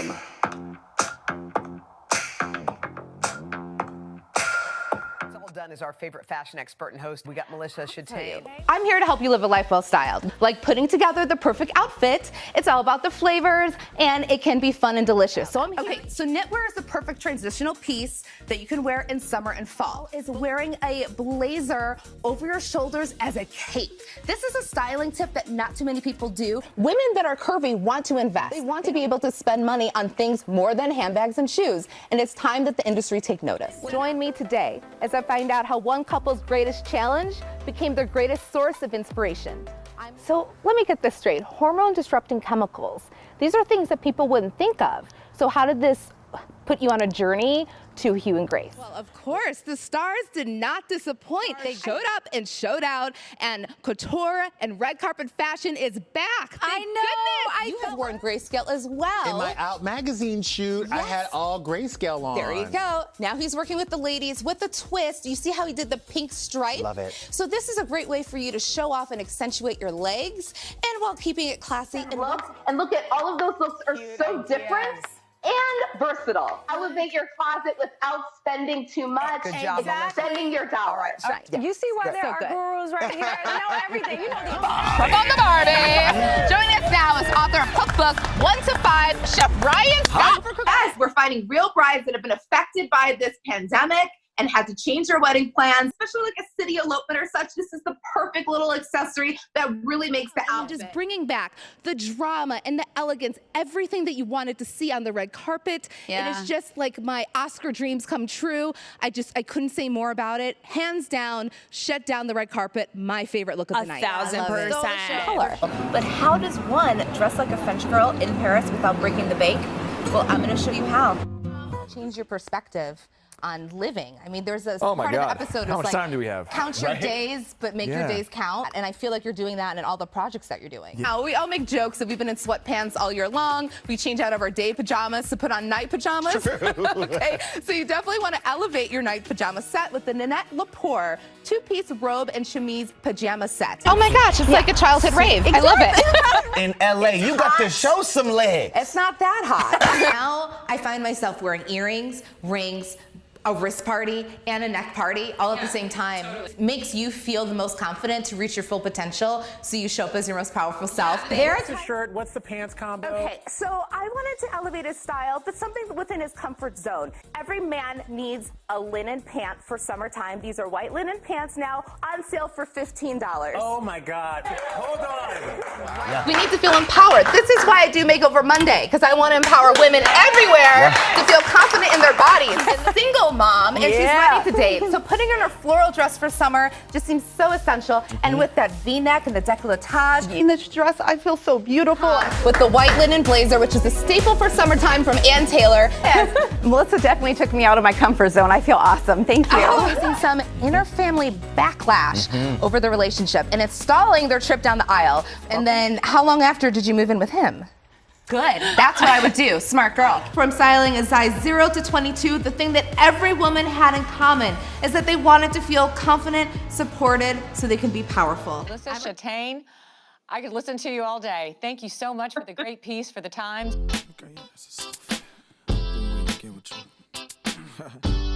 Madonna. Done is our favorite fashion expert and host. We got Melissa Chataigne. I'm here to help you live a life well styled. Like putting together the perfect outfit. It's all about the flavors and it can be fun and delicious. So I'm here. Okay, so knitwear is the perfect transitional piece that you can wear in summer and fall. Is wearing a blazer over your shoulders as a cape. This is a styling tip that not too many people do. Women that are curvy want to invest. They want to be able to spend money on things more than handbags and shoes. And it's time that the industry take notice. Join me today as I find out how one couple's greatest challenge became their greatest source of inspiration. So let me get this straight. Hormone disrupting chemicals. These are things that people wouldn't think of. So how did this put you on a journey to hue and grace? Well, of course, the stars did not disappoint. They showed up and showed out, and couture and red carpet fashion is back. I know. You have worn grayscale as well. In my Out magazine shoot, Yes. I had all grayscale on. There you go. Now he's working with the ladies with a twist. You see how he did the pink stripe? Love it. So this is a great way for you to show off and accentuate your legs, and while keeping it classy and look. And look at all of those looks are so different and versatile. Elevate your closet without spending too much. Good job, Melissa. Spending your dollars. You see why there are good. gurus right here? They know everything. You know the We're on the Barbie. Joining us now is author of cookbook 1 to 5, Chef Ryan Scott. Yes, we're finding real brides that have been affected by this pandemic and had to change their wedding plans, especially like a city elopement or such. This is the perfect little accessory that really makes the outfit. Just bringing back the drama and the elegance, everything that you wanted to see on the red carpet. Yeah. It is just like my Oscar dreams come true. I couldn't say more about it. Hands down, shut down the red carpet. My favorite look of the night. 1000%. Color. But how does one dress like a French girl in Paris without breaking the bank? Well, I'm going to show you how. Change your perspective on living. I mean, there's a Oh my part God. of the episode How is much like, time do we have? count your Right? days, but make your Yeah. days count. And I feel like you're doing that in all the projects that you're doing. Now, we all make jokes that we've been in sweatpants all year long. We change out of our day pajamas to put on night pajamas. Okay, so you definitely want to elevate your night pajama set with the Nanette Lepore 2-piece robe and chemise pajama set. Oh my gosh, it's like a childhood rave. I love it. In LA, you got to show some legs. It's not that hot. Now I find myself wearing earrings, rings, a wrist party and a neck party all at the same time. Makes you feel the most confident to reach your full potential, so you show up as your most powerful self. What's the shirt? What's the pants combo? Okay, so I wanted to elevate his style, but something within his comfort zone. Every man needs a linen pant for summertime. These are white linen pants now on sale for $15. Oh my God. Hold on. We need to feel empowered. This is why I do Makeover Monday, because I want to empower women everywhere to feel confident in their bodies. And single mom, and she's ready to date. So putting on her floral dress for summer just seems so essential. And with that V-neck and the décolletage. In this dress, I feel so beautiful. With the white linen blazer, which is a staple for summertime from Ann Taylor. Melissa definitely took me out of my comfort zone. I feel awesome. Thank you. Facing some inter-family backlash over the relationship, and it's stalling their trip down the aisle. And then how long after did you move in with him? Good. That's what I would do. Smart girl. From styling a size 0 to 22, the thing that every woman had in common is that they wanted to feel confident, supported, so they can be powerful. Melissa Chataigne, I could listen to you all day. Thank you so much for the great piece for the Times. Okay, that's a sofa. Been waiting to get with you.